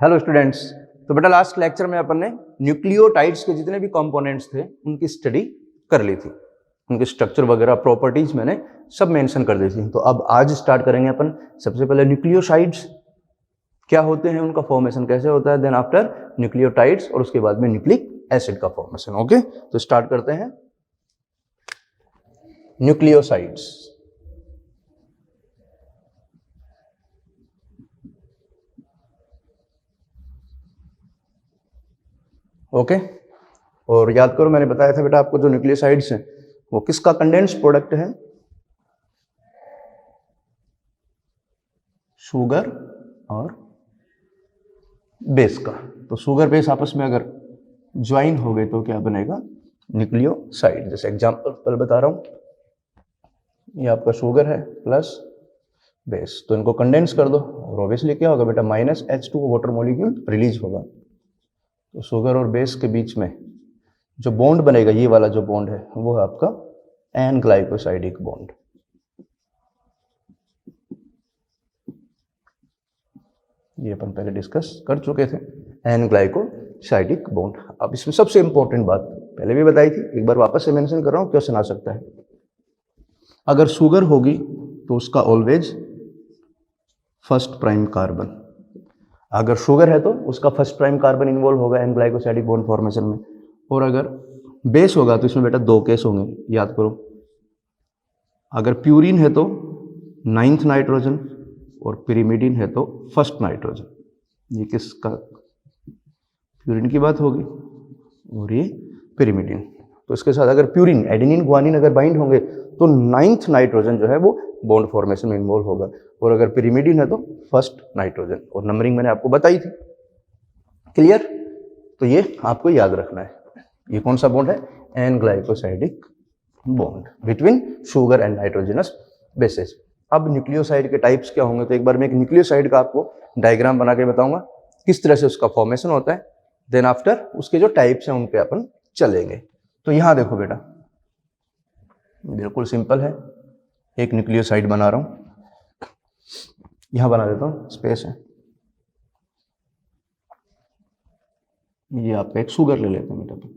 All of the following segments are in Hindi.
Hello students. तो बेटा लास्ट लेक्चर में अपन ने न्यूक्लियोटाइड्स के जितने भी कंपोनेंट्स थे उनकी स्टडी कर ली थी, उनके स्ट्रक्चर वगैरह प्रॉपर्टीज मैंने सब मेंशन कर दी थी। तो अब आज स्टार्ट करेंगे अपन सबसे पहले न्यूक्लियोसाइड्स क्या होते हैं, उनका फॉर्मेशन कैसे होता है, देन आफ्टर न्यूक्लियोटाइड्स और उसके बाद में न्यूक्लिक एसिड का फॉर्मेशन। ओके, तो स्टार्ट करते हैं न्यूक्लियोसाइड्स। ओके, और याद करो मैंने बताया था बेटा आपको जो न्यूक्लियोसाइड्स हैं वो किसका कंडेंस प्रोडक्ट है, शुगर और बेस का। तो शुगर बेस आपस में अगर ज्वाइन हो गए तो क्या बनेगा, न्यूक्लियोसाइड। जैसे एग्जांपल बता रहा हूं, ये आपका शुगर है प्लस बेस, तो इनको कंडेंस कर दो और ऑब्वियसली क्या होगा बेटा, -H2 वाटर मॉलिक्यूल रिलीज होगा। तो शुगर और बेस के बीच में जो बॉन्ड बनेगा, ये वाला जो बॉन्ड है वो है आपका एन ग्लाइकोसाइडिक बॉन्ड। ये अपन पहले डिस्कस कर चुके थे, एन ग्लाइकोसाइडिक बॉन्ड। अब इसमें सबसे इंपॉर्टेंट बात पहले भी बताई थी, एक बार वापस से मेंशन कर रहा हूं, क्वेश्चन आ सकता है। अगर शुगर होगी तो उसका ऑलवेज फर्स्ट प्राइम कार्बन, अगर शुगर है तो उसका फर्स्ट प्राइम कार्बन इन्वॉल्व होगा एन ग्लाइकोसाइडिक बॉन्ड फॉर्मेशन में। और अगर बेस होगा तो इसमें बेटा दो केस होंगे, याद करो। अगर प्यूरिन है तो 9th नाइट्रोजन और पिरिमिडिन है तो फर्स्ट नाइट्रोजन। ये किसका, प्यूरिन की बात होगी और ये पिरिमिडिन। तो इसके साथ अगर प्यूरिन, एडेनिन, ग्वानिन अगर बाइंड होंगे तो 9th नाइट्रोजन जो है वो बॉन्ड फॉर्मेशन में इन्वॉल्व होगा। और अगर पिरिमिडिन है तो फर्स्ट नाइट्रोजन, और नंबरिंग मैंने आपको बताई थी। क्लियर? तो ये आपको याद रखना है। ये कौन सा बॉन्ड है, an glycosidic bond between sugar and nitrogenous bases. अब न्यूक्लियोसाइड के टाइप्स क्या होंगे, तो एक बार मैं एक न्यूक्लियोसाइड का आपको डायग्राम बना के बताऊंगा किस तरह से उसका फॉर्मेशन होता है, देन आफ्टर उसके जो टाइप्स हैं उन पे अपन चलेंगे। तो यहां देखो बेटा, बिल्कुल सिंपल है, एक न्यूक्लियोसाइड बना रहा हूं, यहां बना देता हूं, स्पेस है। ये आपका एक शुगर ले लेते हैं बेटा।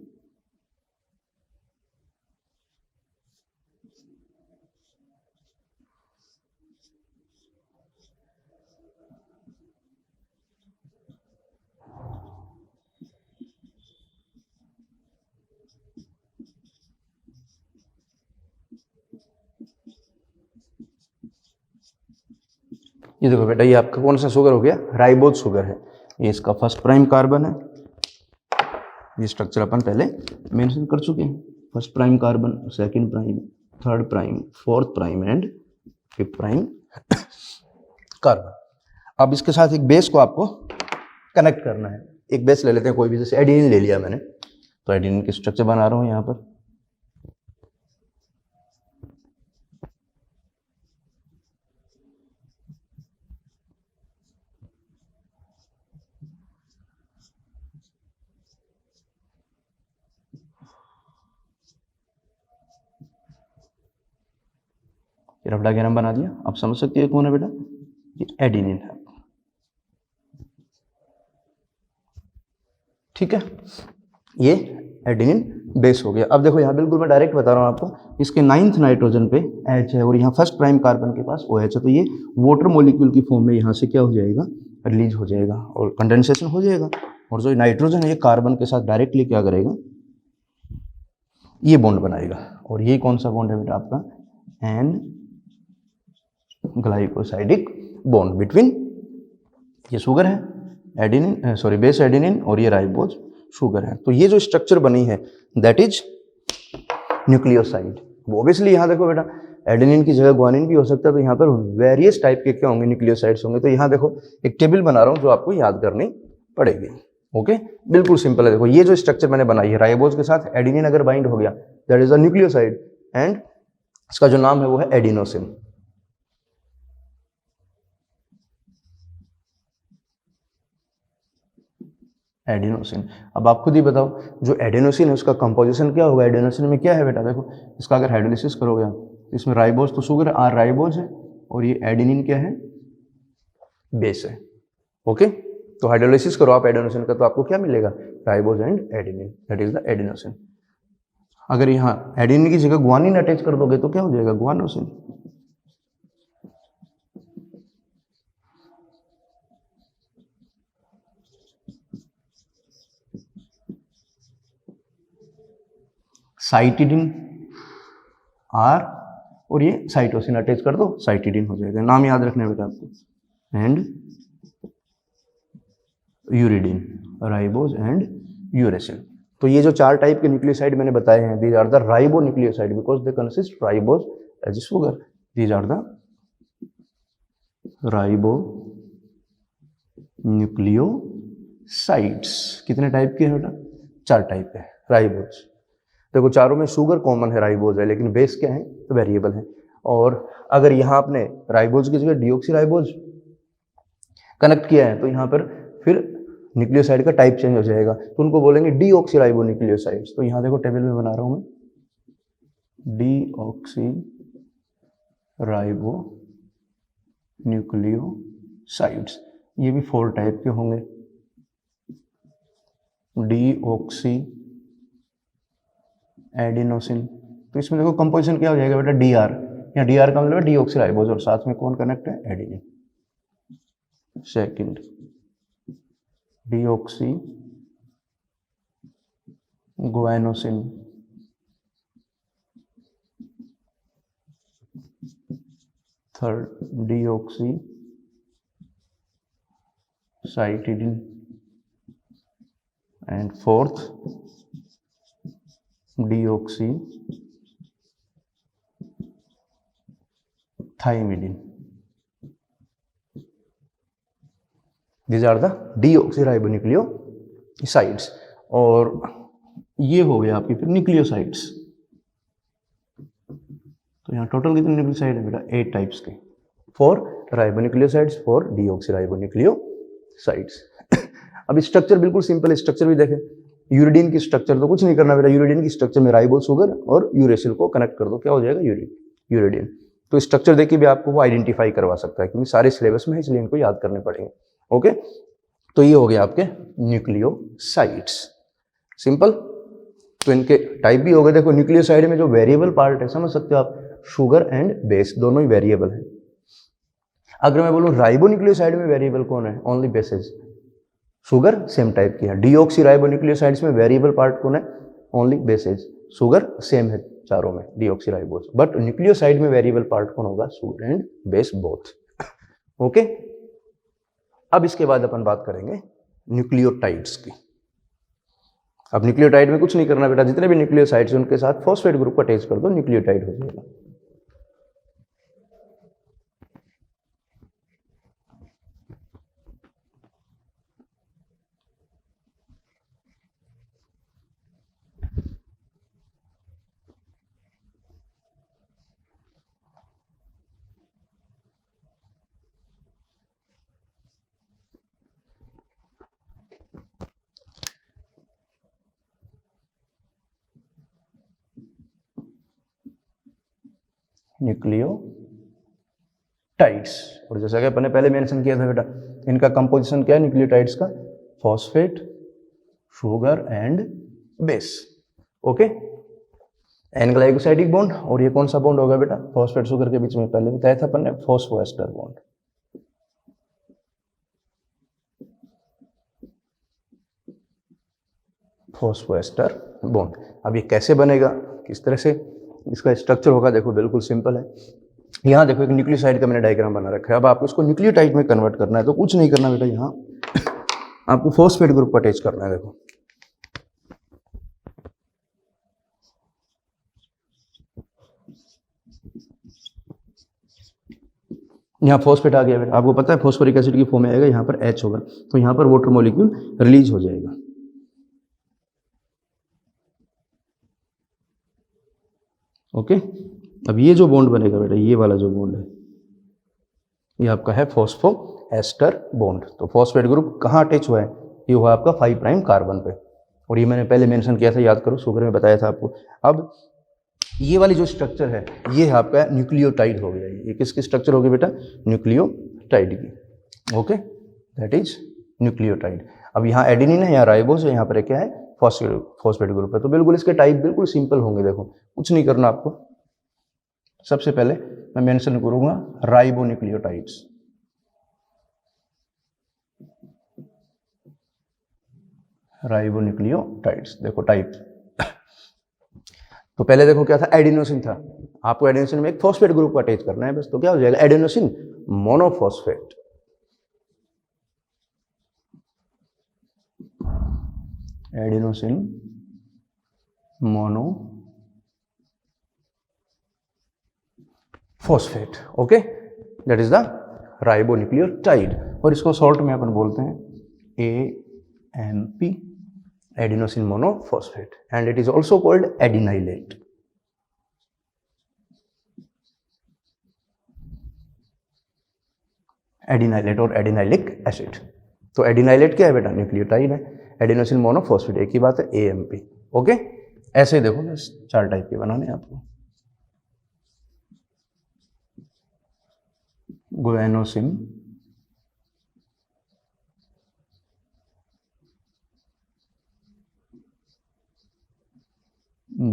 ये देखो बेटा, ये आपका कौन सा शुगर हो गया, राइबोज शुगर है। ये इसका फर्स्ट प्राइम कार्बन है, ये स्ट्रक्चर अपन पहले मेंशन कर चुके हैं। First prime carbon, second prime, third prime, fourth prime and fifth prime carbon. अब इसके साथ एक बेस को आपको कनेक्ट करना है। एक बेस ले लेते हैं कोई भी, जैसे एडेनिन ले लिया मैंने, तो एडेनिन की स्ट्रक्चर बना रहा हूं यहां पर। रफ डायग्राम बना दिया, आप समझ सकते हैं कौन है बेटा, ये एडेनिन है। ठीक है, ये एडेनिन बेस हो गया। अब देखो यहाँ बिल्कुल मैं डायरेक्ट बता रहा हूँ आपको, इसके 9th नाइट्रोजन पे H है और यहाँ फर्स्ट प्राइम कार्बन के पास OH है। तो ये वाटर मॉलिक्यूल की फॉर्म में यहाँ से क्या हो जाएगा, रिलीज हो जाएगा और कंडेंसेशन हो जाएगा। और जो नाइट्रोजन है ये कार्बन के साथ डायरेक्टली क्या करेगा, ये बॉन्ड बनाएगा। और ये कौन सा बॉन्ड है बेटा आपका, एन ग्लाइकोसाइडिक बॉन्ड बिटवीन, ये शुगर है एडेनिन, सॉरी बेस एडेनिन, और ये राइबोज शुगर है। तो ये जो स्ट्रक्चर बनी है दैट इज न्यूक्लियोसाइड। वो ऑब्वियसली यहाँ देखो बेटा, एडेनिन की जगह ग्वानिन भी हो सकता है, तो यहाँ पर वेरियस टाइप के क्या होंगे, न्यूक्लियोसाइड्स होंगे। तो यहाँ देखो एक टेबल बना रहा हूँ जो आपको याद करनी पड़ेगी। ओके, बिल्कुल सिंपल है। देखो ये जो स्ट्रक्चर मैंने बनाई है, राइबोज के साथ एडेनिन अगर बाइंड हो गया that is a nucleoside, and इसका जो नाम है वो है एडिनोसिन। एडिनोसिन। अब आप खुद ही बताओ, जो एडिनोसिन है उसका कंपोजिशन क्या होगा, एडिनोसिन में क्या है बेटा, देखो इसका अगर हाइड्रोलिसिस करोगे आप, इसमें राइबोज तो शुगर है, R राइबोज है, और ये एडेनिन क्या है, बेस है। ओके, तो हाइड्रोलाइसिस करो आप एडेनोसिन का तो आपको क्या मिलेगा, ribose and adenine, that is the adenosine. अगर यहाँ एडेनिन की जगह ग्वानिन अटैच कर दोगे तो क्या हो जाएगा, ग्वानोसिन। साइटिडिन आर और ये साइटोसिन अटैच कर दो, साइटिडिन हो जाएगा। नाम याद रखना बेटा आपको, and uridine, ribose and uracil. तो ये जो 4 टाइप के न्यूक्लियोसाइड मैंने बताए हैं, these are the ribo nucleoside because they consist ribose as sugar. These are the ribo nucleosides. कितने टाइप के हैं बेटा, 4 टाइप के राइबोज। देखो चारों में शुगर कॉमन है, राइबोज है, लेकिन बेस क्या है, तो वेरिएबल है। और अगर यहाँ आपने राइबोज की जगह डीऑक्सीराइबोज कनेक्ट किया है तो यहाँ पर फिर न्यूक्लियोसाइड का टाइप चेंज हो जाएगा, तो उनको बोलेंगे डीऑक्सीराइबो न्यूक्लियोसाइड्स। तो यहाँ देखो टेबल में बना रहा हूँ मैं, डीऑक्सीराइबो न्यूक्लियोसाइड्स, ये भी 4 टाइप के होंगे। डीऑक्सी एडिनोसिन, तो इसमें देखो कंपोजिशन क्या हो जाएगा बेटा, डीआर, या डीआर का मतलब है डीऑक्सीराइबोज और साथ में कौन कनेक्ट है, adenine. Second deoxy guanosine, third deoxy cytidine, and fourth deoxy thymidine. These are the deoxyribonucleosides। और ये हो गया आपकी फिर न्यूक्लियोसाइड्स। तो यहाँ टोटल कितने न्यूक्लियोसाइड है बेटा, 8 टाइप्स के, 4 राइबोन्यूक्लियोसाइड्स, 4 डीऑक्सीराइबोन्यूक्लियोसाइड्स। अब स्ट्रक्चर बिल्कुल सिंपल है, स्ट्रक्चर भी देखें। यूरिडीन की स्ट्रक्चर तो कुछ नहीं करना बेटा, यूरिडीन की स्ट्रक्चर में राइबोज शुगर और यूरेसिल को कनेक्ट कर दो, क्या हो जाएगा, यूरिडीन। तो स्ट्रक्चर देखिए भी आपको वो आइडेंटिफाई करवा सकता है, क्योंकि सारे सिलेबस में है इसलिए इनको याद करने पड़ेंगे। ओके, तो ये हो गया आपके न्यूक्लियोसाइड्स, सिंपल। तो इनके टाइप भी हो गए। देखो न्यूक्लियोसाइड में जो वेरिएबल पार्ट है, समझ सकते हो आप, शुगर एंड बेस दोनों ही वेरिएबल है। अगर मैं बोलूं राइबोन्यूक्लियोसाइड में वेरिएबल कौन है, only bases. Sugar same type की है। डीऑक्सीराइबोन्यूक्लियोसाइड्स में वेरिएबल पार्ट कौन है, ओनली बेसेज। शुगर सेम है चारों में, डीऑक्सीराइबोज। बट न्यूक्लियोसाइड में वेरिएबल पार्ट कौन होगा, sugar and base both. Okay, अब इसके बाद अपन बात करेंगे न्यूक्लियोटाइड्स की। अब न्यूक्लियोटाइड में कुछ नहीं करना बेटा, जितने भी न्यूक्लियोसाइड्स हैं उनके साथ फॉस्फेट ग्रुप को अटैच कर दो, न्यूक्लियोटाइड हो जाएगा। न्यूक्लियोटाइड्स, और जैसा कि अपने पहले मेंशन किया था बेटा, इनका कंपोजिशन क्या है न्यूक्लियोटाइड्स का, phosphate, sugar and base. Okay, an glycosidic bond, और ये कौन सा बॉन्ड होगा बेटा, फॉस्फेट शुगर के बीच में पहले बताया था अपन ने, फॉस्फोएस्टर बॉन्ड। Phosphoester bond. अब ये कैसे बनेगा, किस तरह से इसका स्ट्रक्चर होगा, देखो बिल्कुल सिंपल है। यहाँ देखो एक न्यूक्लियोसाइड का मैंने डायग्राम बना रखा है। अब आपको इसको न्यूक्लियोटाइड में कन्वर्ट करना है, तो कुछ नहीं करना बेटा, यहाँ आपको फॉस्फेट ग्रुप को अटैच करना है। देखो यहाँ फॉस्फेट आ गया बेटा, आपको पता है फॉस्फोरिक एसिड की फॉर्म में आएगा, यहाँ पर H होगा, तो यहाँ पर वाटर मॉलिक्यूल रिलीज हो जाएगा। ओके, अब ये जो बॉन्ड बनेगा बेटा, ये वाला जो बॉन्ड है, ये आपका है फॉस्फोएस्टर बॉन्ड। तो फॉस्फेट ग्रुप कहाँ अटैच हुआ है, ये हुआ आपका 5 प्राइम कार्बन पे, और ये मैंने पहले मेंशन किया था, याद करो, शुगर में बताया था आपको। अब ये वाली जो स्ट्रक्चर है, ये आपका न्यूक्लियोटाइड हो गया। ये किसकी स्ट्रक्चर होगी बेटा, न्यूक्लियोटाइड की। Okay, that is nucleotide. अब यहाँ एडेनिन है, यहाँ राइबोस है, यहाँ पर क्या है, फॉस्फेट ग्रुप है। तो बिल्कुल इसके टाइप बिल्कुल सिंपल होंगे। देखो कुछ नहीं करना आपको, सबसे पहले मैं मेंशन करूंगा राइबोन्यूक्लियोटाइड्स। राइबोन्यूक्लियोटाइड्स देखो टाइप। तो पहले देखो क्या था, एडिनोसिन था। आपको एडिनोसिन में एक फॉस्फेट ग्रुप को अटैच करना है बस, तो क्या हो जाएगा, adenosine monophosphate. Adenosine monophosphate, okay, that is the ribonucleotide. और इसको शॉर्ट में अपन बोलते हैं AMP, adenosine monophosphate, and it is also called adenylate. Adenylate और एडिनाइलिक एसिड। तो एडिनाइलेट क्या है बेटा, न्यूक्लियोटाइड है। एडिनोसिन मोनोफॉस्फेट एक ही बात है, AMP, ओके। ऐसे ही देखो ना, 4 टाइप के बनाने हैं आपको। Guanosine,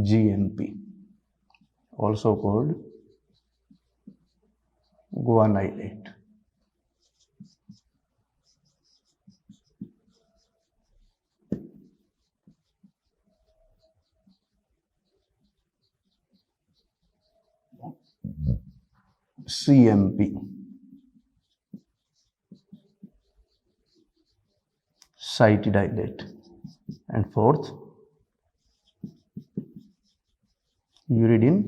GMP, also called guanylate. CMP, cytidylate, and fourth uridine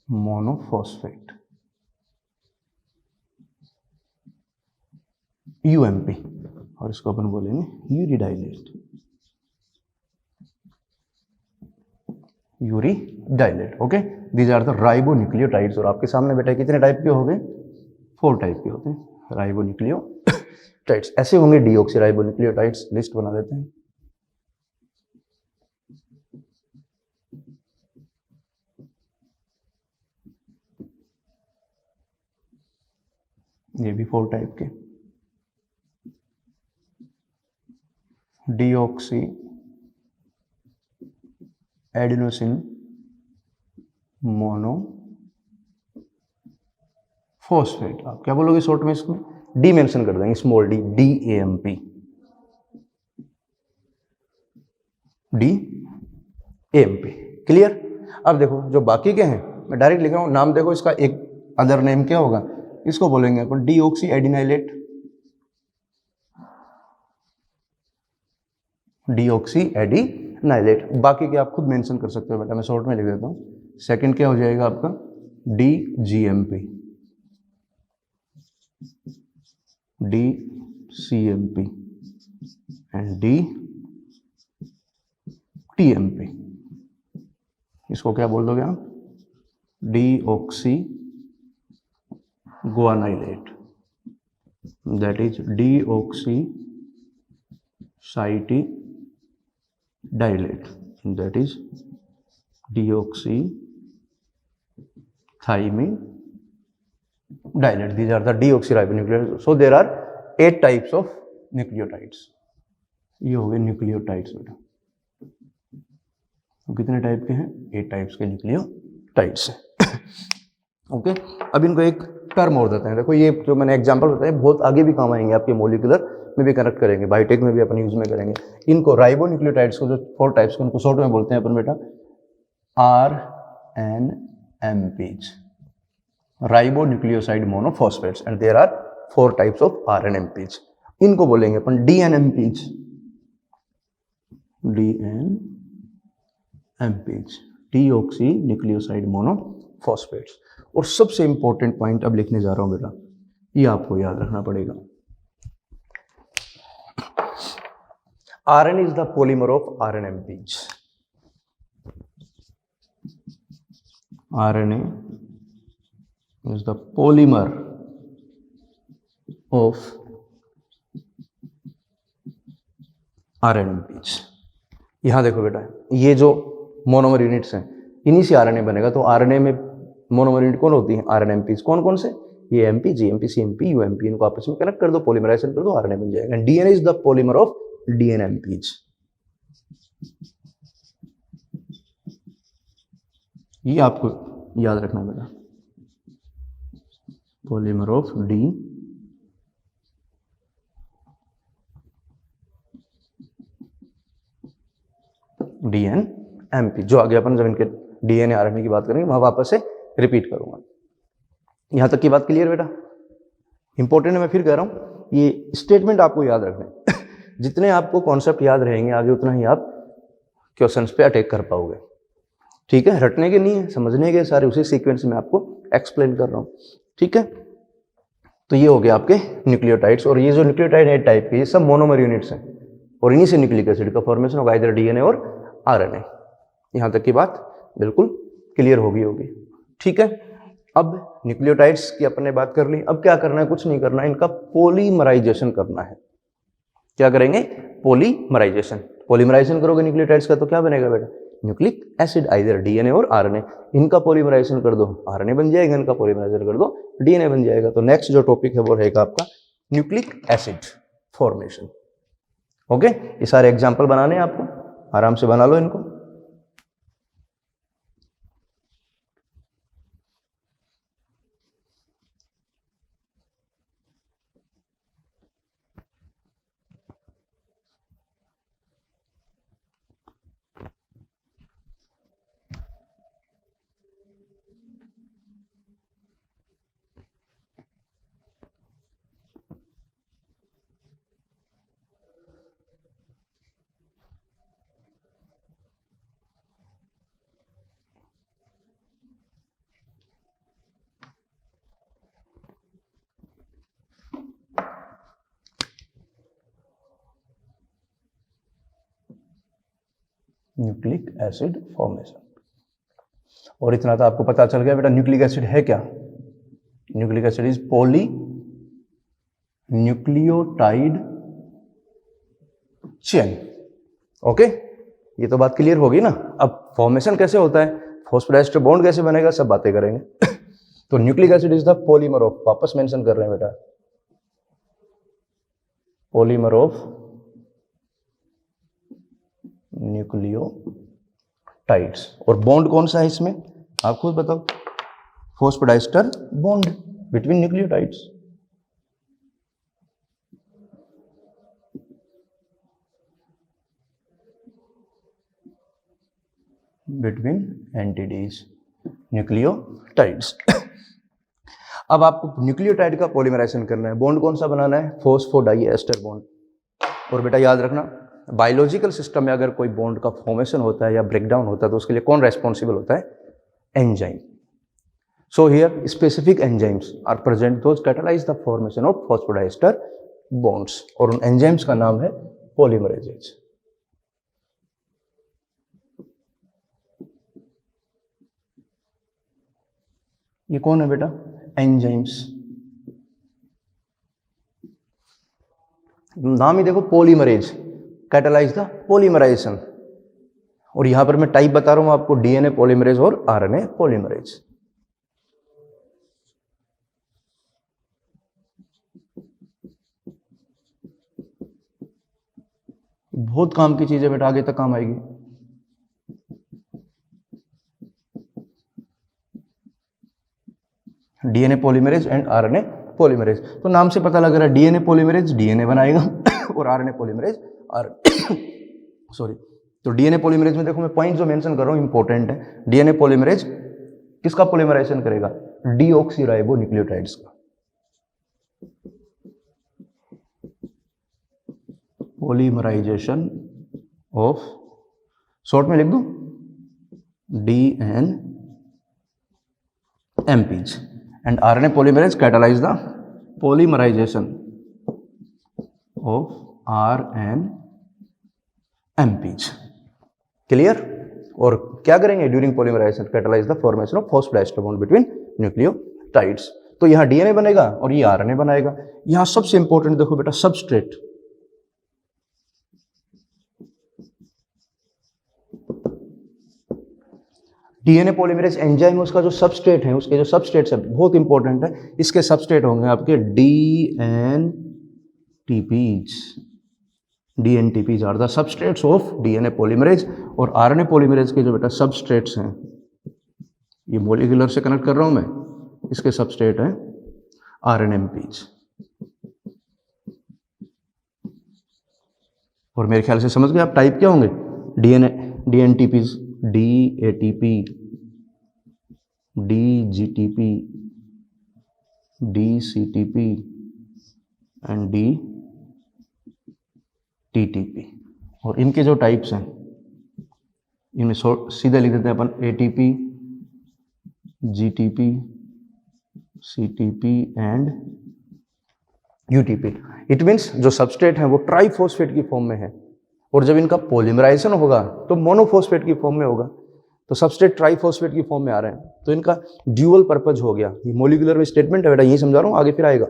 monophosphate, UMP, और इसको अपन बोलेंगे uridylate. Uridylate, okay. These are the ribonucleotides. और आपके सामने बेटा कितने टाइप के हो गए, 4 टाइप के होते हैं राइबोन्यूक्लियोटाइड्स। ऐसे होंगे डीऑक्सीराइबोन्यूक्लियोटाइड्स, लिस्ट बना देते हैं। ये भी 4 टाइप के, डीऑक्सी एडिनोसिन मोनोफॉस्फेट। आप क्या बोलोगे शॉर्ट में, इसमें डी मेंशन कर देंगे, small D, DAMP, DAMP, clear. अब देखो जो बाकी के हैं मैं डायरेक्ट लिख रहा हूं, नाम देखो इसका, एक अदर नेम क्या होगा, इसको बोलेंगे अपन डीऑक्सी एडिनाइलेट, डीऑक्सी एडिनाइलेट। बाकी के आप खुद मेंशन कर सकते हो बेटा, मैं शॉर्ट में लिख देता हूँ। सेकंड क्या हो जाएगा आपका, DGMP, DCMP एंड DTMP। इसको क्या बोल दोगे आप, deoxy guanylate, that is deoxy cytidylate, that is deoxythymidylate. These are the deoxyribonucleotides. So there are 8 types of nucleotides. ये हो गए न्यूक्लियोटाइड्स बेटा। तो कितने टाइप के हैं, 8 टाइप्स के न्यूक्लियोटाइड्स हैं। ओके, अब इनको एक टर्म और देते हैं। देखो ये जो मैंने एग्जांपल बताया बहुत आगे भी काम आएंगे, आपके मॉलिक्यूलर में भी कनेक्ट करेंगे, बायोटेक में भी अपन यूज में करेंगे। इनको राइबोन्यूक्लियोटाइड्स को जो 4 टाइप्स के, उनको शॉर्ट में बोलते हैं अपन बेटा RNMPs, ribonucleoside monophosphates, and there are 4 types of RNMPs। इनको बोलेंगे अपन DNMPs, डीऑक्सी न्यूक्लियोसाइड मोनोफॉस्फेट्स। और सबसे इंपॉर्टेंट पॉइंट अब लिखने जा रहा हूं बेटा, ये आपको याद रखना पड़ेगा, RN is the polymer of RNMPs. RNA is the polymer of RNMPs. यहां देखो बेटा, ये जो मोनोमर यूनिट्स हैं इन्हीं से RNA बनेगा। तो RNA में मोनोमर यूनिट कौन होती है, RNMPs। कौन कौन से, ये एमपी, जीएमपी, सीएमपी, यूएमपी, इनको आपस में कनेक्ट कर दो, पॉलीमराइजेशन कर दो, आरएनए बन जाएगा। DNA is the polymer of DNMPs. ये आपको याद रखना बेटा, पॉलीमर ऑफ डीएनएमपी। जो आगे अपन जब इनके डीएनए आरएनए की बात करेंगे वहां वापस से रिपीट करूंगा। यहां तक की बात क्लियर बेटा? इंपॉर्टेंट है, मैं फिर कह रहा हूं, ये स्टेटमेंट आपको याद रखना है। जितने आपको कॉन्सेप्ट याद रहेंगे आगे उतना ही आप क्वेश्चंस पे अटैक कर पाओगे। ठीक है, रटने के नहीं है, समझने के सारे उसी सीक्वेंस में आपको एक्सप्लेन कर रहा हूं। ठीक है, तो ये हो गया आपके न्यूक्लियोटाइड्स। और ये जो न्यूक्लियोटाइड है टाइप के, ये सब मोनोमर यूनिट्स हैं और इन्हीं से न्यूक्लिक एसिड का फॉर्मेशन होगा, इधर डीएनए और आरएनए। यहां तक की बात बिल्कुल क्लियर होगी। ठीक है, अब न्यूक्लियोटाइड्स की अपन ने बात कर ली। अब क्या करना है? कुछ नहीं करना है, इनका पॉलीमराइजेशन करना है। क्या करेंगे? पॉलीमराइजेशन। पॉलीमराइजेशन करोगे न्यूक्लियोटाइड्स का तो क्या बनेगा बेटा? न्यूक्लिक एसिड, आइदर डीएनए और आरएनए। इनका पॉलीमराइजेशन कर दो, आरएनए बन जाएगा, इनका पॉलीमराइजेशन कर दो, डीएनए बन जाएगा। तो नेक्स्ट जो टॉपिक है वो रहेगा आपका न्यूक्लिक एसिड फॉर्मेशन। ओके, ये सारे एग्जाम्पल बनाने हैं आपको, आराम से बना लो इनको। Nucleic acid formation. और इतना तो आपको पता चल गया बेटा, न्यूक्लिक एसिड है क्या? Nucleic acid is poly nucleotide chain. Okay, ये तो बात क्लियर होगी ना। अब फॉर्मेशन कैसे होता है, फॉस्फोडाइस्टर बॉन्ड कैसे बनेगा, सब बातें करेंगे। तो nucleic acid is the polymer of, वापस मेंशन कर रहे हैं बेटा, पॉलीमर ऑफ न्यूक्लियोटाइड्स। और बॉन्ड कौन सा है इसमें, आप खुद बताओ? Phosphodiester bond between nucleotides. Between entities nucleotides. अब आपको न्यूक्लियोटाइड का पॉलीमराइजेशन करना है, बॉन्ड कौन सा बनाना है? Phosphodiester bond. और बेटा याद रखना, बायोलॉजिकल सिस्टम में अगर कोई बॉन्ड का फॉर्मेशन होता है या ब्रेकडाउन होता है तो उसके लिए कौन रेस्पॉन्सिबल होता है? Enzyme. So here specific enzymes are present those catalyse the formation of phosphodiester bonds, और उन एंजाइम्स का नाम है पॉलीमरेजेज। ये कौन है बेटा? एंजाइम्स। नाम ही देखो, पॉलीमरेज, कैटालाइज द पॉलीमराइजेशन। और यहां पर मैं टाइप बता रहा हूं आपको, डीएनए पॉलीमरेज और आरएनए पॉलीमरेज। बहुत काम की चीज है बेटा, आगे तक काम आएगी। DNA polymerase and RNA polymerase. तो नाम से पता लग रहा है, डीएनए पॉलीमरेज डीएनए बनाएगा और आरएनए पॉलीमरेज सॉरी। तो डीएनए पॉलीमरेज में देखो, मैं पॉइंट जो मेंशन कर रहा हूं इंपॉर्टेंट है। डीएनए पॉलीमरेज किसका पॉलीमराइजेशन करेगा? डीऑक्सीराइबो न्यूक्लियोटाइड्स का। पॉलीमराइजेशन ऑफ, शॉर्ट में लिख दूं, DNMPs and RNA polymerase catalyze the polymerization of RNMPs. Clear? और क्या करेंगे during polymerisation? Catalyse the formation of phosphodiester bond between nucleotides. तो यहां डीएनए बनेगा और ये आरएनए बनाएगा। यहां सबसे इंपॉर्टेंट देखो बेटा, सबस्ट्रेट। डीएनए पॉलीमरेज एंजाइम है, उसका जो सबस्ट्रेट है, उसके जो सबस्ट्रेट्स है बहुत इंपॉर्टेंट है, इसके सबस्ट्रेट होंगे आपके dNTPs. DNTPs are the substrates of DNA polymerase. और आरएनए पॉलीमरेज के जो बेटा सबस्ट्रेट्स हैं, ये मॉलिक्यूलर से कनेक्ट कर रहा हूं मैं, इसके सबस्ट्रेट हैं आरएनएमपीज। और मेरे ख्याल से समझ गए आप टाइप क्या होंगे, डीएनए डीएनटीपीज, डीएटीपी, डीजीटीपी, डीसीटीपी एंड डीटीटीपी। और इनके जो टाइप्स हैं, इनमें सीधे लिख देते हैं अपन ATP, GTP, CTP and UTP. It means जो सबस्ट्रेट है वो ट्राइफॉस्फेट की फॉर्म में है, और जब इनका पॉलीमराइजेशन होगा तो मोनोफॉस्फेट की फॉर्म में होगा। तो सबस्ट्रेट ट्राइफॉस्फेट की फॉर्म में आ रहे हैं, तो इनका ड्यूअल पर्पज हो गया। ये मॉलिक्यूलर में स्टेटमेंट है बेटा, यही समझा रहा हूँ, आगे फिर आएगा।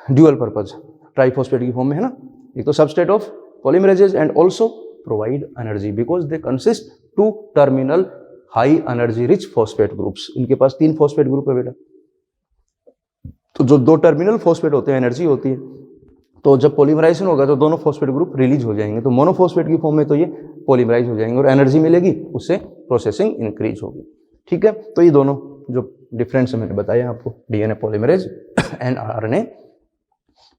ड्यूअल पर्पज ट्राइफॉस्फेट की फॉर्म में है ना। एक तो substrate of polymerases and also provide energy because they consist to terminal high energy rich phosphate groups. इनके पास 3 फॉस्फेट ग्रुप है बेटा। तो जो 2 टर्मिनल फॉस्फेट होते हैं, एनर्जी होती है, तो जब पॉलीमराइजेशन होगा तो दोनों फॉस्फेट ग्रुप रिलीज हो जाएंगे। तो मोनोफॉस्फेट की फॉर्म में तो ये पॉलीमराइज हो जाएंगे और एनर्जी मिलेगी, उससे प्रोसेसिंग इंक्रीज होगी। ठीक है, तो ये दोनों जो डिफरेंस मैंने बताया आपको, DNA polymerase and RNA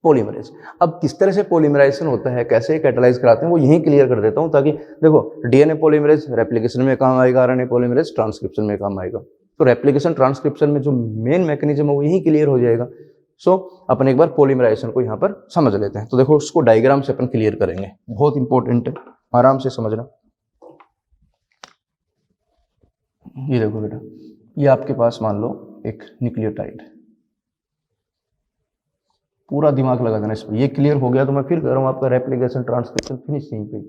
polymerase. अब किस तरह से पॉलीमराइजेशन होता है, कैसे कैटालाइज कराते हैं, वो यहीं क्लियर कर देता हूं, ताकि देखो डीएनए पॉलीमरेज रेप्लिकेशन में काम आएगा, आरएनए पॉलीमरेज ट्रांसक्रिप्शन में काम आएगा। तो रेप्लिकेशन ट्रांसक्रिप्शन में जो मेन मैकेनिज्म है वो यहीं क्लियर हो जाएगा। सो अपन एक बार पॉलीमराइजेशन को यहाँ पर समझ लेते हैं। तो देखो उसको डायग्राम से अपन क्लियर करेंगे, बहुत इंपॉर्टेंट है, आराम से समझना। ये देखो बेटा, ये आपके पास मान लो एक न्यूक्लियोटाइड, पूरा दिमाग लगा देना इस पर। ये क्लियर हो गया तो मैं फिर कह रहा हूँ आपका रेप्लिकेशन ट्रांसक्रिप्शन फिनिश यहीं पे।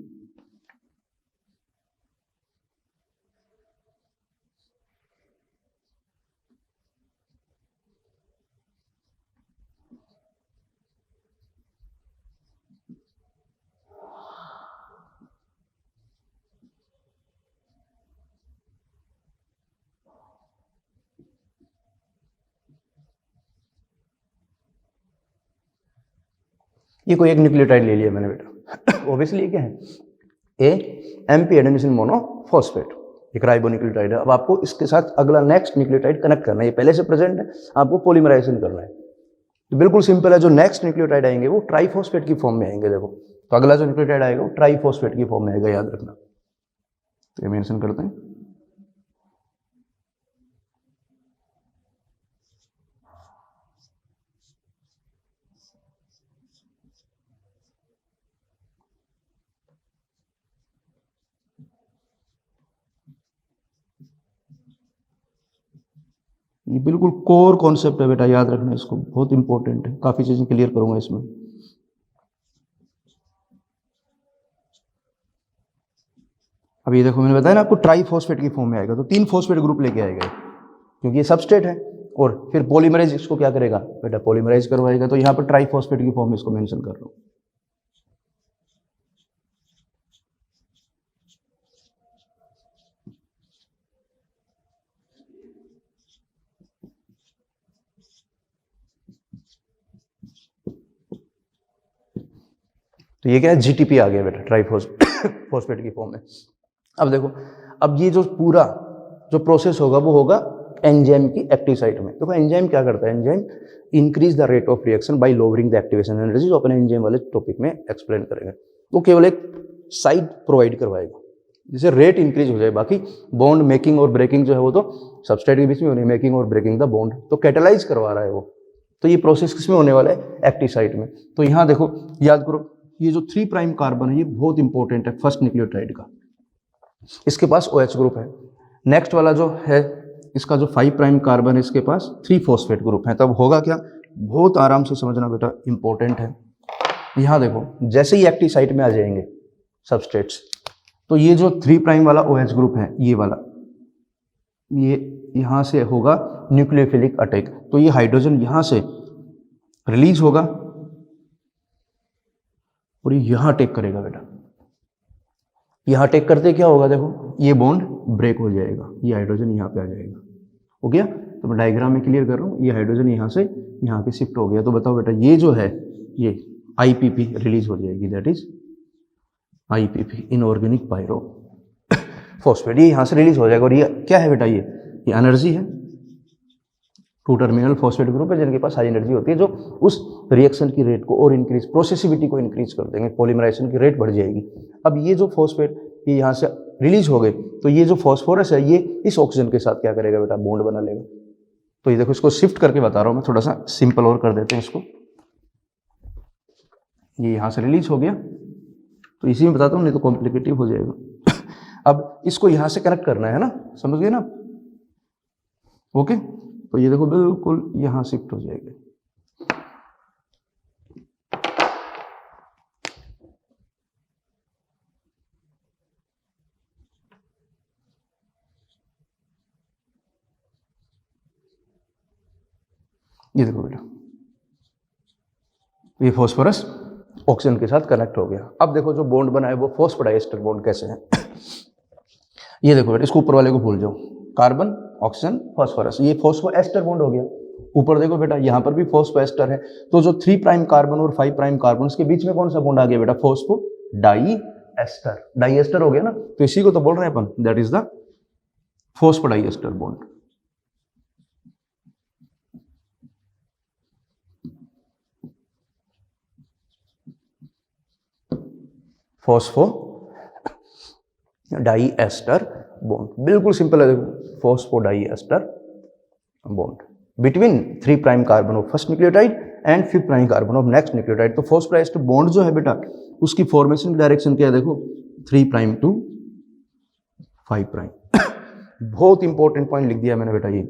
ये कोई एक न्यूक्लियोटाइड ले लिया मैंने बेटा, ऑब्वियसली ये क्या है, एमपी एडेनिसिन मोनोफॉस्फेट, एक राइबोन्यूक्लियोटाइड है। अब आपको इसके साथ अगला नेक्स्ट न्यूक्लियोटाइड कनेक्ट करना है, ये पहले से प्रेजेंट है, आपको पॉलीमराइजेशन करना है। तो बिल्कुल सिंपल है, जो नेक्स्ट न्यूक्लियोटाइड आएंगे वो ट्राइफॉस्फेट की फॉर्म में आएंगे। देखो, तो अगला जो न्यूक्लियोटाइड आएगा वो ट्राइफॉस्फेट की फॉर्म में आएगा, याद रखना। तो ये मेंशन करते हैं। ये बिल्कुल कोर कॉन्सेप्ट है बेटा, याद रखना इसको, बहुत इंपॉर्टेंट है, काफी चीजें क्लियर करूंगा इसमें। अब ये देखो, मैंने बताया ना आपको ट्राइफॉस्फेट की फॉर्म में आएगा, तो 3 फॉस्फेट ग्रुप लेके आएगा, क्योंकि ये सबस्ट्रेट है। और फिर पॉलीमराइज इसको क्या करेगा बेटा, पॉलीमराइज करवाएगा। तो यहाँ पर ट्राइफॉस्फेट की फॉर्म में इसको मेंशन कर रहा हूँ। तो ये क्या है, जीटीपी आ गया बेटा, ट्राइफॉस्फेट की फॉर्म में। अब देखो, अब ये जो पूरा जो प्रोसेस होगा वो होगा एंजाइम की एक्टिव साइट में। देखो एंजाइम क्या करता है, enzyme increase the rate of reaction by lowering the activation energy, जो अपने एंजाइम वाले टॉपिक में एक्सप्लेन करेंगे। वो केवल एक साइड प्रोवाइड करवाएगा जिससे रेट इंक्रीज हो जाए, बाकी बॉन्ड मेकिंग और ब्रेकिंग जो है वो तो सबस्ट्रेट के बीच में होनी है, मेकिंग और ब्रेकिंग द बॉन्ड, तो कैटेलाइज करवा रहा है वो। तो ये प्रोसेस किसमें होने वाला है, एक्टिव साइट में। तो यहाँ देखो, याद करो, ये जो 3' कार्बन है ये बहुत इंपॉर्टेंट है फर्स्ट न्यूक्लियोटाइड का, इसके पास OH ग्रुप है। नेक्स्ट वाला जो है, इसका जो 5' कार्बन है, इसके पास 3 फॉस्फेट ग्रुप है। तब होगा क्या, बहुत आराम से समझना बेटा, इंपॉर्टेंट है। यहाँ देखो, जैसे ही एक्टिव साइट में आ जाएंगे सबस्ट्रेट्स, तो ये जो 3' वाला OH ग्रुप है, ये वाला, ये यहाँ से होगा न्यूक्लियोफिलिक अटैक। तो ये हाइड्रोजन यहाँ से रिलीज होगा और ये यहाँ अटैक करेगा बेटा। यहाँ टेक करते क्या होगा, देखो ये बॉन्ड ब्रेक हो जाएगा, ये हाइड्रोजन यहाँ पे आ जाएगा, हो गया। तो मैं डायग्राम में क्लियर कर रहा हूँ, ये हाइड्रोजन यहाँ से यहाँ पे शिफ्ट हो गया। तो बताओ बेटा ये जो है ये IPP रिलीज हो जाएगी, that is IPP inorganic pyro phosphate, ये यहाँ से रिलीज हो जाएगा। और ये क्या है बेटा, ये एनर्जी है। 2 टर्मिनल फॉस्फेट ग्रुप है जिनके पास हाई एनर्जी होती है, जो उस रिएक्शन की रेट को और इंक्रीज, प्रोसेसिविटी को इंक्रीज कर देंगे, पॉलीमराइजेशन की रेट बढ़ जाएगी। अब ये जो फॉस्फेट ये यहाँ से रिलीज हो गए, तो ये जो फॉस्फोरस है ये इस ऑक्सीजन के साथ क्या करेगा बेटा, बॉन्ड बना लेगा। तो ये देखो, इसको शिफ्ट करके बता रहा हूँ मैं, थोड़ा सा सिंपल और कर देते हैं इसको। ये यहाँ से रिलीज हो गया, तो इसी में बताता हूँ, नहीं तो कॉम्प्लिकेटिव हो जाएगा। अब इसको यहाँ से कनेक्ट करना है ना, समझ गए ना, ओके। तो ये देखो बिल्कुल यहाँ शिफ्ट हो जाएगा। ये देखो बेटा, ये फॉस्फोरस ऑक्सीजन के साथ कनेक्ट हो गया। अब देखो जो बॉन्ड बना है वो फॉस्फोडाइएस्टर बॉन्ड कैसे है। ये देखो बेटा, इसको ऊपर वाले को भूल जाओ, कार्बन ऑक्सीजन फॉस्फोरस, ये फॉस्फोएस्टर बॉन्ड हो गया। ऊपर देखो बेटा, यहाँ पर भी फॉस्फोएस्टर है, तो जो 3 प्राइम कार्बन और 5 प्राइम कार्बन के बीच में कौन सा बॉन्ड आ गया बेटा, फॉस्फोडाइएस्टर, डाइएस्टर हो गया ना। तो इसी को तो बोल रहे हैं अपन, that is the phosphodiester bond. Phosphodiester bond बिल्कुल सिंपल है, देखो phosphodiester bond between 3 prime carbon of first nucleotide and 5 prime carbon of next nucleotide. तो फॉस्फोडाइएस्टर बॉन्ड जो है बेटा, उसकी फॉर्मेशन की डायरेक्शन क्या है, देखो 3 प्राइम टू 5 प्राइम। बहुत इंपॉर्टेंट पॉइंट लिख दिया मैंने बेटा, ये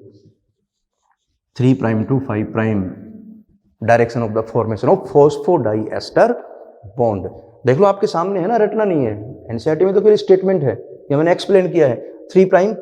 3 prime to 5 prime direction of the formation of phosphodiester bond. देख लो आपके सामने है ना, रटना नहीं है, एनसीईआरटी में तो फिर स्टेटमेंट है, ये मैंने एक्सप्लेन किया है। 3 प्राइम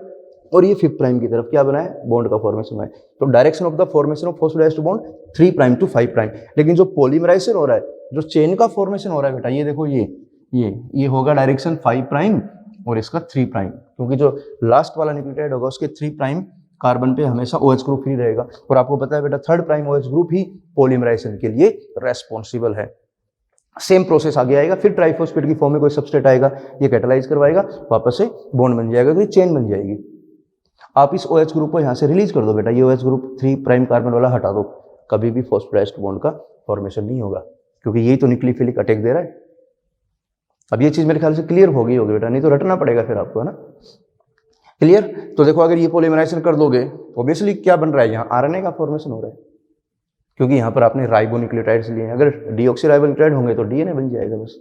और ये 5 प्राइम की तरफ क्या बना है, बॉन्ड का फॉर्मेशन है। तो direction of the formation of phosphodiester bond 3 prime to 5 prime. लेकिन जो पॉलीमराइजेशन हो रहा है, जो चेन का फॉर्मेशन हो रहा है बेटा, ये देखो ये होगा डायरेक्शन 5 प्राइम और इसका 3 प्राइम, क्योंकि जो लास्ट वाला न्यूक्लियोटाइड होगा उसके 3 प्राइम कार्बन पे हमेशा OH ग्रुप फ्री रहेगा। और आपको पता है बेटा, 3rd प्राइम OH ग्रुप ही पॉलीमराइजेशन के लिए रेस्पॉन्सिबल है। सेम प्रोसेस आगे आएगा, फिर ट्राइफॉस्फेट की फॉर्म में कोई सबस्ट्रेट आएगा, ये कैटालाइज करवाएगा, वापस से बॉन्ड बन जाएगा, तो ये चेन बन जाएगी। आप इस OH ग्रुप को यहाँ से रिलीज कर दो बेटा, ये OH ग्रुप 3 प्राइम कार्बन वाला हटा दो, कभी भी फॉस्फोडाइएस्टर बॉन्ड का फॉर्मेशन नहीं होगा, क्योंकि यही तो न्यूक्लियोफिलिक अटैक दे रहा है। अब ये चीज मेरे ख्याल से क्लियर हो गई होगी बेटा, नहीं तो रटना पड़ेगा फिर आपको, है ना। क्लियर। तो देखो, अगर ये पॉलीमराइजेशन कर दोगे, ऑब्वियसली क्या बन रहा है, यहाँ RNA का फॉर्मेशन हो रहा है, क्योंकि यहाँ पर आपने राइबोन्यूक्लियोटाइड्स लिए हैं। अगर डीऑक्सीराइबोन्यूक्लियोटाइड होंगे तो DNA बन जाएगा बस।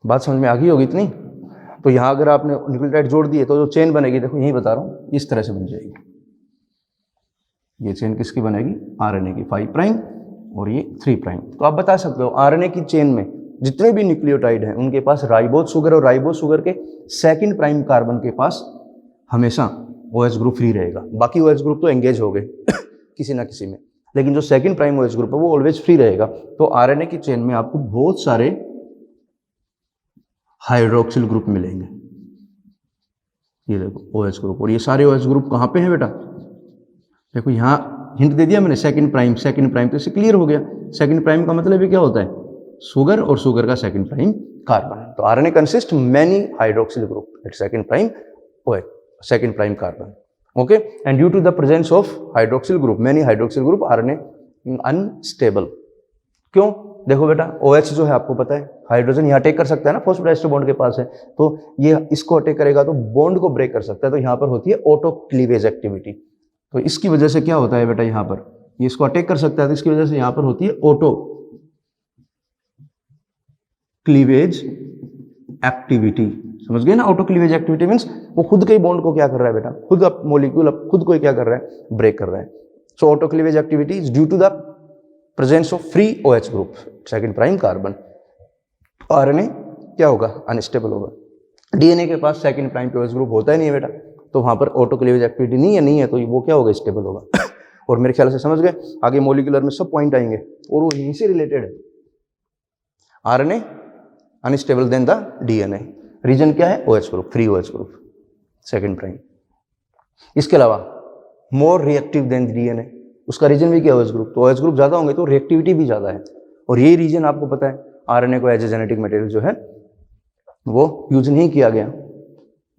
बात समझ में आ गई होगी इतनी। तो यहाँ अगर आपने न्यूक्लियोटाइड जोड़ दिए तो जो चेन बनेगी, देखो यही बता रहा हूँ, इस तरह से बन जाएगी। ये चेन किसकी बनेगी, RNA की, 5 प्राइम और ये 3 प्राइम। तो आप बता सकते हो RNA की चेन में जितने भी न्यूक्लियोटाइड हैं उनके पास राइबोज शुगर, और राइबोज शुगर के 2nd प्राइम कार्बन के पास हमेशा OH ग्रुप फ्री रहेगा। बाकी OH ग्रुप तो एंगेज हो गए किसी ना किसी में, लेकिन जो 2nd प्राइम OH ग्रुप है वो ऑलवेज फ्री रहेगा। तो RNA की चेन में आपको बहुत सारे हाइड्रोक्सिल ग्रुप मिलेंगे। ये देखो OH ग्रुप, और ये सारे OH ग्रुप कहाँ पे हैं बेटा, देखो यहाँ हिंट दे दिया मैंने, 2nd प्राइम, तो इससे क्लियर हो गया। 2nd प्राइम का मतलब भी क्या होता है, सुगर, और सुगर का 2nd प्राइम कार्बन। तो RNA consist many hydroxyl group at 2nd prime OH, 2nd prime carbon, okay. And due to the presence of hydroxyl group, many hydroxyl group, RNA unstable. क्यों, देखो बेटा, OH जो है आपको पता है हाइड्रोजन यहाँ अटैक कर सकता है ना, फॉस्फोडाइएस्टर बॉन्ड के पास है, तो ये इसको अटैक करेगा तो बॉन्ड को ब्रेक कर सकता है। तो यहाँ पर होती है ऑटो क्लीवेज एक्टिविटी। तो इसकी वजह से क्या होता है बेटा, यहाँ पर ये इसको अटैक कर सकता है, तो इसकी वजह से यहाँ पर होती है ऑटो क्लीवेज एक्टिविटी। समझ गए ना, ऑटो क्लीवेज एक्टिविटी मींस वो खुद के ही बॉन्ड को क्या कर रहा है बेटा, खुद मॉलिक्यूल खुद को ही क्या कर रहा है, ब्रेक कर रहा है। So auto cleavage activity is due to the presence of free OH group 2nd prime carbon. RNA क्या होगा, अनस्टेबल होगा। DNA के पास 2nd प्राइम OH ग्रुप होता ही नहीं है बेटा, तो वहां पर ऑटो क्लीवेज एक्टिविटी नहीं है, तो वो क्या होगा, स्टेबल होगा। और मेरे ख्याल से समझ गए, आगे मॉलिक्यूलर में सब पॉइंट आएंगे और वो यहीं से रिलेटेड है। RNA unstable then the DNA. Reason क्या है? OH group, free OH group, second prime. इसके अलावा मोर रिएक्टिव देन डीएनए, उसका रीजन भी क्या है? OH group. तो OH ग्रुप ज्यादा होंगे तो रिएक्टिविटी भी ज्यादा है, और ये रीजन आपको पता है आरएनए को एज ए जेनेटिक मटेरियल जो है वो यूज नहीं किया गया।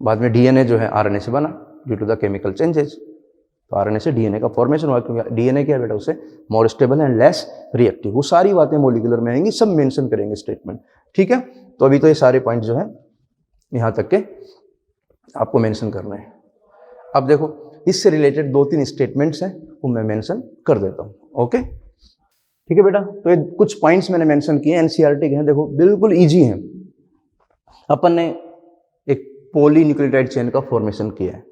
बाद में डीएनए जो है आरएनए से बना due to the chemical changes. तो आरएनए से डीएनए का फॉर्मेशन हुआ, क्योंकि डीएनए क्या है बेटा? उससे more stable and less reactive. वो सारी बातें मॉलिक्यूलर में आएंगी, सब मेंशन करेंगे स्टेटमेंट, ठीक है। तो अभी तो ये सारे पॉइंट जो है यहाँ तक के आपको मेंशन करना है। अब देखो इससे रिलेटेड 2-3 स्टेटमेंट्स हैं, वो मैं मेंशन कर देता हूँ। ओके, ठीक है बेटा। तो ये कुछ पॉइंट्स मैंने मेंशन किए, एनसीईआरटी के हैं, देखो बिल्कुल इजी हैं। अपन ने एक पॉलीन्यूक्लियोटाइड चेन का फॉर्मेशन किया है,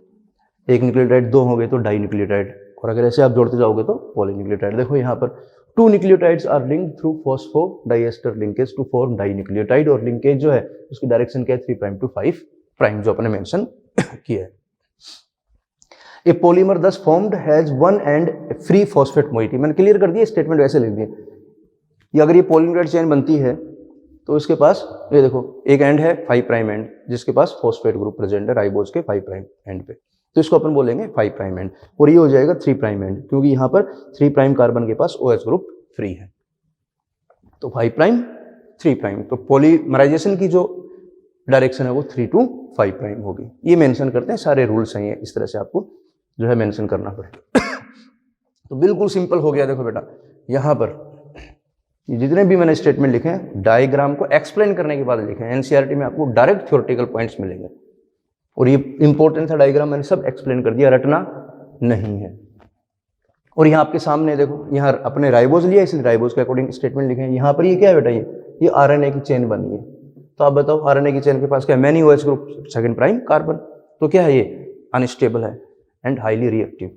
एक न्यूक्लियोटाइड, 2 हो गए तो डाई न्यूक्लियोटाइड, और अगर ऐसे आप जोड़ते जाओगे तो पॉलीन्यूक्लियोटाइड। देखो यहाँ पर 2 nucleotides are linked through phosphodiester linkage to form dinucleotide, और लिंकेज जो है उसकी डायरेक्शन क्या है? 3 प्राइम टू 5 प्राइम, जो अपने मेंशन किया है। ए पॉलीमर दस formed has one and free phosphate moiety. मैंने क्लियर कर दिया, स्टेटमेंट वैसे लिख दिए। ये अगर ये पॉलीन्यूक्लियोटाइड चेन बनती है तो इसके पास ये देखो एक एंड है 5 प्राइम एंड, जिसके पास फॉस्फेट ग्रुप प्रेजेंट है राइबोज के 5 प्राइम एंड पे, तो इसको अपन बोलेंगे 5 प्राइम एंड, और ये हो जाएगा 3 प्राइम एंड, क्योंकि यहाँ पर 3 प्राइम कार्बन के पास OH ग्रुप फ्री है। तो 5 प्राइम 3 प्राइम, तो पॉलीमराइजेशन की जो डायरेक्शन है वो 3 to 5 प्राइम होगी। ये मेंशन करते हैं, सारे रूल्स हैं ये, इस तरह से आपको जो है मेंशन करना पड़ेगा। तो बिल्कुल सिंपल हो गया। देखो बेटा यहाँ पर जितने भी मैंने स्टेटमेंट लिखे हैं डायग्राम को एक्सप्लेन करने के बाद लिखे हैं। एनसीईआरटी में आपको डायरेक्ट थ्योरेटिकल पॉइंट्स मिलेंगे, और ये इंपॉर्टेंट था डायग्राम, मैंने सब एक्सप्लेन कर दिया, रटना नहीं है। और यहाँ आपके सामने देखो, यहाँ अपने राइबोज लिया, इसलिए राइबोज के अकॉर्डिंग स्टेटमेंट लिखे हैं। यहाँ पर ये क्या है बेटा? ये आरएनए की चेन बनी है। तो आप बताओ आरएनए की चेन के पास क्या है? Many OH group, second prime carbon, तो क्या है? ये अनस्टेबल है एंड हाईली रिएक्टिव।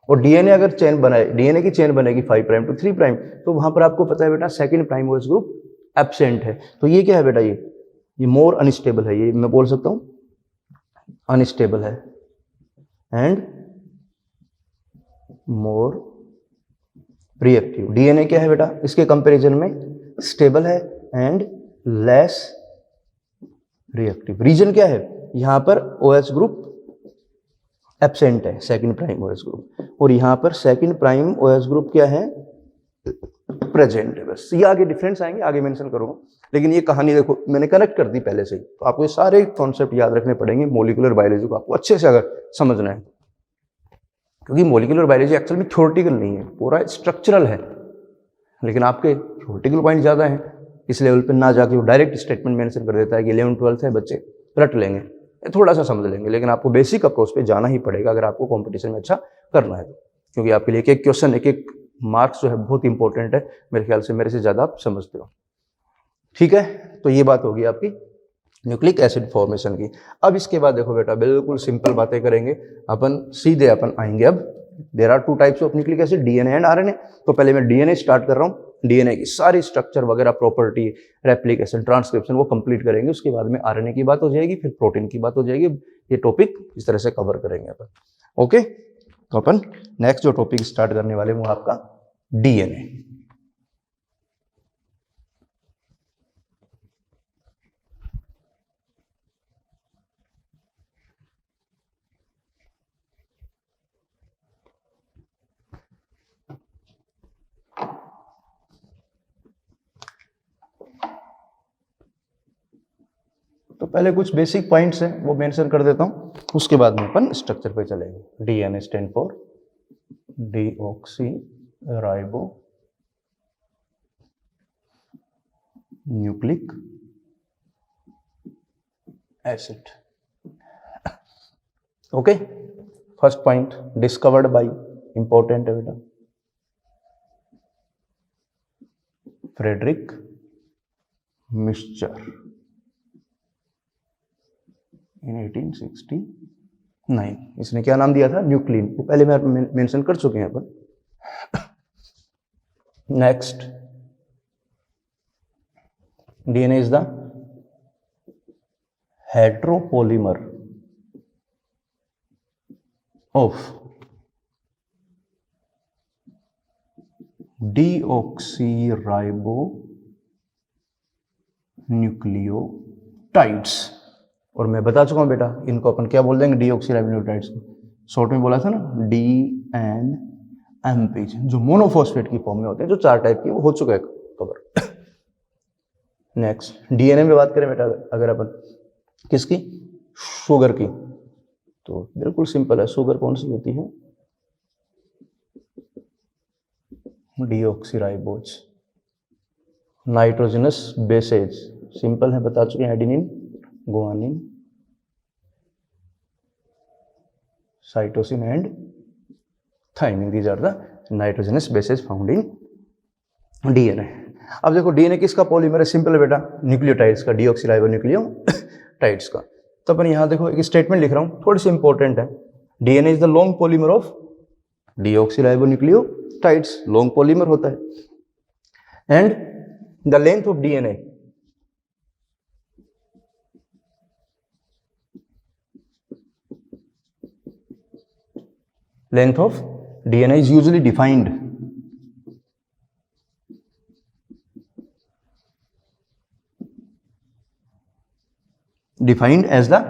और डीएनए अगर चेन बनाए, डीएनए की चेन बनेगी 5 प्राइम टू 3 प्राइम, तो वहां पर आपको पता है बेटा second prime OH group absent है। तो ये क्या है बेटा? ये मोर अनस्टेबल है, ये मैं बोल सकता हूं अनस्टेबल है एंड मोर रिएक्टिव। डीएनए क्या है बेटा? इसके कंपैरिजन में स्टेबल है एंड लेस रिएक्टिव। रीजन क्या है? यहां पर OH ग्रुप एब्सेंट है, सेकंड प्राइम OH ग्रुप, और यहां पर सेकंड प्राइम OH ग्रुप क्या है? प्रेजेंट है। बस ये आगे डिफरेंस आएंगे, आगे मेंशन करूंगा, लेकिन ये कहानी देखो मैंने कनेक्ट कर दी पहले से ही। तो आपको ये सारे कॉन्सेप्ट याद रखने पड़ेंगे मॉलिक्यूलर बायोलॉजी को आपको अच्छे से अगर समझना है, क्योंकि मॉलिक्यूलर बायोलॉजी एक्चुअल में थ्योरेटिकल नहीं है, पूरा स्ट्रक्चरल है, लेकिन आपके थ्योरेटिकल पॉइंट ज्यादा है। इस लेवल पर ना जाके वो डायरेक्ट स्टेटमेंट मेंशन कर देता है कि 11th-12th है, बच्चे रट लेंगे, थोड़ा सा समझ लेंगे, लेकिन आपको बेसिक अप्रोच पे जाना ही पड़ेगा अगर आपको कंपटीशन में अच्छा करना है, क्योंकि आपके लिए एक एक क्वेश्चन, एक एक मार्क्स जो है बहुत इंपॉर्टेंट है। मेरे ख्याल से मेरे से ज्यादा आप समझते हो, ठीक है। तो ये बात होगी आपकी न्यूक्लिक एसिड फॉर्मेशन की। अब इसके बाद देखो बेटा बिल्कुल सिंपल बातें करेंगे अपन, सीधे अपन आएंगे। अब there are 2 types of nucleic acid, DNA and RNA. तो पहले मैं डीएनए स्टार्ट कर रहा हूँ, डीएनए की सारी स्ट्रक्चर वगैरह, प्रॉपर्टी, रेप्लिकेशन, ट्रांसक्रिप्शन वो कंप्लीट करेंगे। उसके बाद में आरएनए की बात हो जाएगी, फिर प्रोटीन की बात हो जाएगी। ये टॉपिक इस तरह से कवर करेंगे अपन, ओके। तो अपन नेक्स्ट जो टॉपिक स्टार्ट करने वाले वो आपका डीएनए। तो पहले कुछ बेसिक पॉइंट्स हैं वो मेंशन कर देता हूं, उसके बाद में अपन स्ट्रक्चर पे चलेंगे। DNA stand for deoxy ribo nucleic acid, okay. First point discovered by, important है बेटा, फ्रेडरिक मिक्सचर इन 1869। इसने क्या नाम दिया था? न्यूक्लिन। वो पहले मैं मेंशन कर चुके हैं अपन। Next, DNA is the heteropolymer of deoxyribo nucleotides. और मैं बता चुका हूँ बेटा, इनको अपन क्या बोल देंगे, डीऑक्सीराइबोन्यूक्लियोटाइड्स को। शॉर्ट में बोला था ना DNMP, जो मोनोफॉस्फेट की फॉर्म में होते हैं, जो 4 टाइप की, वो हो चुका है कवर। नेक्स्ट डीएनए में बात करें बेटा, अगर अपन किसकी, शुगर की, तो बिल्कुल सिंपल है। शुगर कौन सी होती है, डीऑक्सीराइबोज। नाइट्रोजनस बेसेज सिंपल है, बता चुके हैं, adenine, guanine, cytosine and thymine, these are the nitrogenous bases found in DNA. अब देखो डीएनए किसका पॉलीमर है, सिंपल है बेटा, न्यूक्लियोटाइड्स का, डीऑक्सीराइबोन्यूक्लियोटाइड्स का। तो अपन यहाँ देखो एक स्टेटमेंट लिख रहा हूँ, थोड़ी सी इंपॉर्टेंट है। DNA is the long polymer of deoxyribonucleotides, long polymer होता है। And the length of DNA length of DNA is usually defined as the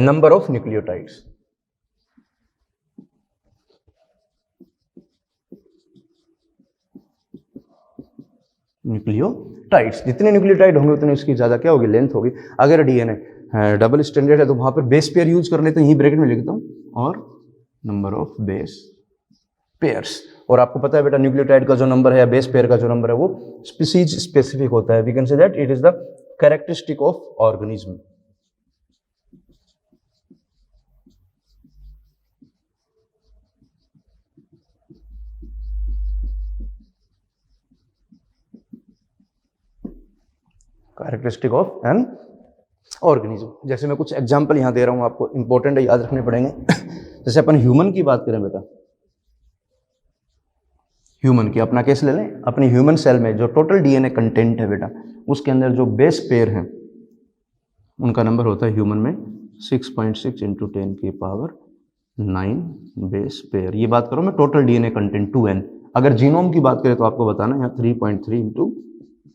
number of nucleotides. Nucleotides, जितने न्यूक्लियोटाइड होंगे उतनी उसकी ज्यादा क्या होगी, लेंथ होगी। अगर डीएनए डबल स्टैंडर्ड है तो वहां पर बेस पेयर यूज कर लेते हैं, यही ब्रैकेट में लिखता हूं, और नंबर ऑफ बेस पेयर्स। और आपको पता है बेटा, न्यूक्लियोटाइड का जो नंबर है या बेस पेयर का जो नंबर है वो स्पीसीज स्पेसिफिक होता है। We can say that it is the characteristic of organism. Characteristic of an organism. जैसे मैं कुछ एग्जांपल यहां दे रहा हूं आपको, इंपॉर्टेंट है, याद रखने पड़ेंगे। जैसे अपन ह्यूमन की बात करें बेटा, ह्यूमन की अपना केस ले लें, अपनी ह्यूमन सेल में जो टोटल डीएनए कंटेंट है बेटा, उसके अंदर जो बेस पेयर हैं उनका नंबर होता है ह्यूमन में 6.6 इंटू 10 की पावर 9 बेस पेयर। ये बात करो मैं टोटल डीएनए कंटेंट 2n। अगर जीनोम की बात करें तो आपको बताना यहाँ 3.3 इंटू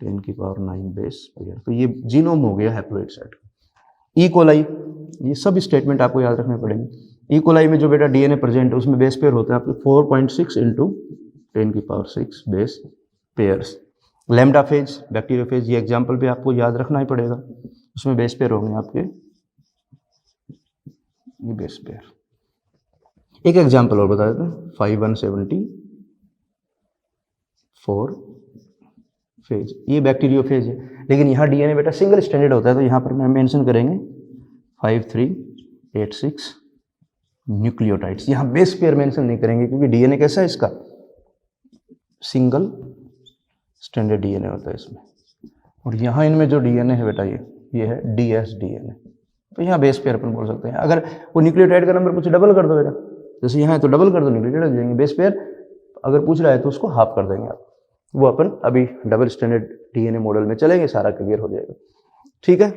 10 की पावर 9 बेस पेयर। तो ये जीनोम हो गया हैप्लोइड सेट। ई कोलाई, ये सब स्टेटमेंट आपको याद रखने पड़ेंगे। ई कोलाई में जो बेटा डीएनए प्रेजेंट है उसमें बेस पेयर होते हैं आपके 4.6 इंटू 10 की पावर 6 बेस पेयर्स। लैम्डाफेज, बैक्टीरियोफेज, ये एग्जाम्पल भी आपको याद रखना ही पड़ेगा, उसमें बेस पेयर होंगे आपके ये बेस पेयर। एक एग्जाम्पल और बता देते हैं, 5174 फेज, ये बैक्टीरियोफेज है। लेकिन यहाँ डीएनए बेटा सिंगल स्टैंडर्ड होता है, तो यहाँ पर मैं मेंशन करेंगे 5386 न्यूक्लियोटाइड्स। यहाँ बेस पेयर मेंशन नहीं करेंगे क्योंकि डीएनए कैसा है इसका, सिंगल स्टैंडर्ड डीएनए होता है इसमें। और यहाँ इनमें जो डीएनए है बेटा ये है डीएस डीएनए, तो यहाँ बेस पेयर अपन बोल सकते हैं। अगर वो न्यूक्लियोटाइड का नंबर कुछ डबल कर दो बेटा, जैसे यहाँ है तो डबल कर दो, न्यूक्लियोटाइड हो जाएंगे। बेस पेयर अगर पूछ रहा है तो उसको हाफ कर देंगे आप। वो अपन अभी डबल स्टैंडर्ड डीएनए मॉडल में चलेंगे, सारा क्लियर हो जाएगा। ठीक है,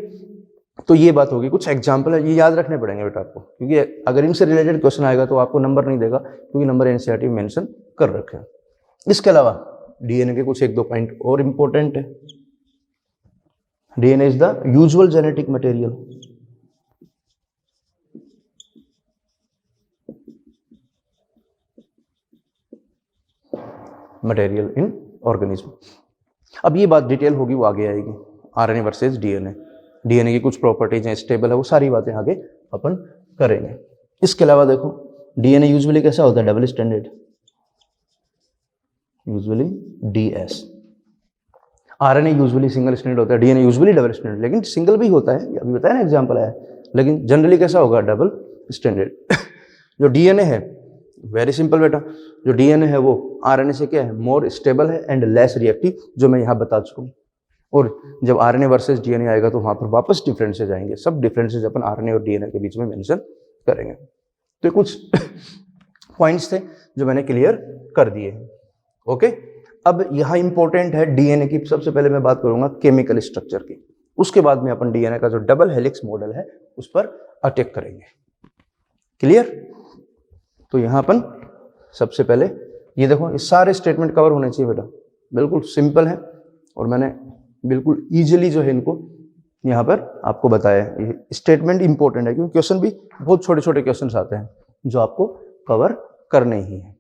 तो ये बात होगी, कुछ एग्जाम्पल है, ये याद रखने पड़ेंगे बेटा आपको, क्योंकि अगर इनसे रिलेटेड क्वेश्चन आएगा तो आपको नंबर नहीं देगा, क्योंकि नंबर एनसीईआरटी में मेंशन कर रखे हैं। इसके अलावा डीएनए के कुछ 1-2 पॉइंट और इंपॉर्टेंट है। DNA is the usual genetic material. Material in organism. अब ये बात डिटेल होगी, वो आगे आएगी, आरएनए वर्सेस डीएनए। डीएनए की कुछ प्रॉपर्टीज हैं, स्टेबल है, वो सारी बातें आगे अपन करेंगे। इसके अलावा देखो डीएनए यूजुअली कैसा होता है, double standard, usually DS. RNA usually single standard होता है, डीएनए यूजुअली डबल स्टैंडर्ड, लेकिन सिंगल भी होता है, अभी बताया ना एग्जांपल आया, लेकिन जनरली कैसा होगा, डबल स्टैंडर्ड। जो डीएनए है वेरी सिंपल बेटा, जो डीएनए है वो आरएनए से क्या है, मोर स्टेबल है एंड लेस रिएक्टिव, जो मैं यहाँ बता चुका हूँ। और जब आरएनए वर्सेस डीएनए आएगा तो वहां पर वापस डिफरेंसेस आएंगे, सब डिफरेंसेस अपन आरएनए और डीएनए के बीच में मेंशन करेंगे। तो कुछ पॉइंट्स थे जो मैंने क्लियर कर दिए हैं। ओके, अब यहाँ इंपॉर्टेंट है डीएनए की, सबसे पहले मैं बात करूंगा केमिकल स्ट्रक्चर की, उसके बाद में अपन डीएनए का जो डबल हेलिक्स मॉडल है उस पर अटैक करेंगे। क्लियर? तो यहाँ अपन सबसे पहले ये देखो, ये सारे स्टेटमेंट कवर होने चाहिए बेटा, बिल्कुल सिंपल है। और मैंने बिल्कुल ईजिली जो है इनको यहाँ पर आपको बताया है। ये स्टेटमेंट इंपॉर्टेंट है क्योंकि क्वेश्चन भी बहुत छोटे छोटे क्वेश्चन आते हैं जो आपको कवर करने ही है।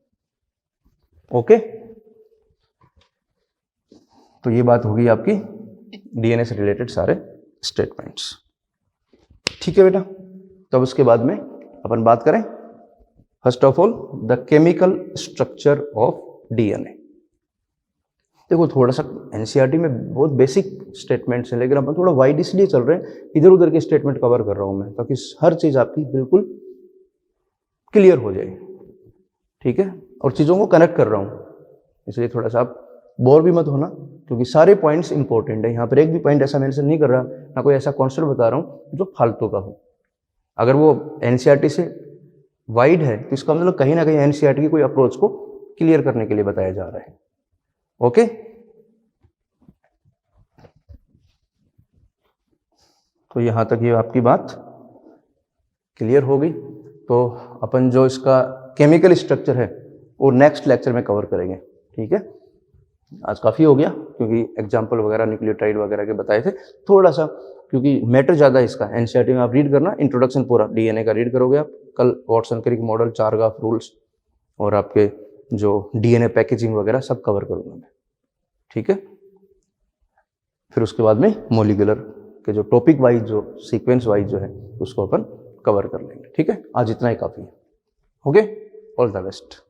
ओके, तो ये बात होगी आपकी डीएनए से रिलेटेड सारे स्टेटमेंट्स। ठीक है बेटा, तब उसके बाद में अपन बात करें first of all the chemical structure of DNA. देखो थोड़ा सा एनसीईआरटी में बहुत बेसिक स्टेटमेंट्स हैं, लेकिन अपन थोड़ा वाइड इसलिए चल रहे हैं, इधर उधर के स्टेटमेंट कवर कर रहा हूं मैं ताकि हर चीज आपकी बिल्कुल क्लियर हो जाए। ठीक है, और चीज़ों को कनेक्ट कर रहा हूं, इसलिए थोड़ा सा आप बोर भी मत होना क्योंकि सारे पॉइंट्स इंपॉर्टेंट है। यहाँ पर एक भी पॉइंट ऐसा मेंशन नहीं कर रहा, ना कोई ऐसा कॉन्सेप्ट बता रहा हूँ जो फालतू का हो। अगर वो एनसीईआरटी से वाइड है तो इसका मतलब कहीं ना कहीं एनसीईआरटी की कोई अप्रोच को क्लियर करने के लिए बताया जा रहा है। ओके, तो यहां तक ये आपकी बात क्लियर हो गई। तो अपन जो इसका केमिकल स्ट्रक्चर है वो नेक्स्ट लेक्चर में कवर करेंगे। ठीक है, आज काफ़ी हो गया क्योंकि एग्जाम्पल वगैरह न्यूक्लियोटाइड वगैरह के बताए थे। थोड़ा सा क्योंकि मैटर ज़्यादा है इसका, एनसीईआरटी में आप रीड करना, इंट्रोडक्शन पूरा डीएनए का रीड करोगे आप। कल Watson Crick model, Chargaff rules और आपके जो डीएनए पैकेजिंग वगैरह सब कवर करूँगा मैं। ठीक है, फिर उसके बाद में मोलिकुलर के जो टॉपिक वाइज, जो सीक्वेंस वाइज जो है उसको अपन कवर कर लेंगे। ठीक है, आज इतना ही काफ़ी है। Okay, all the best.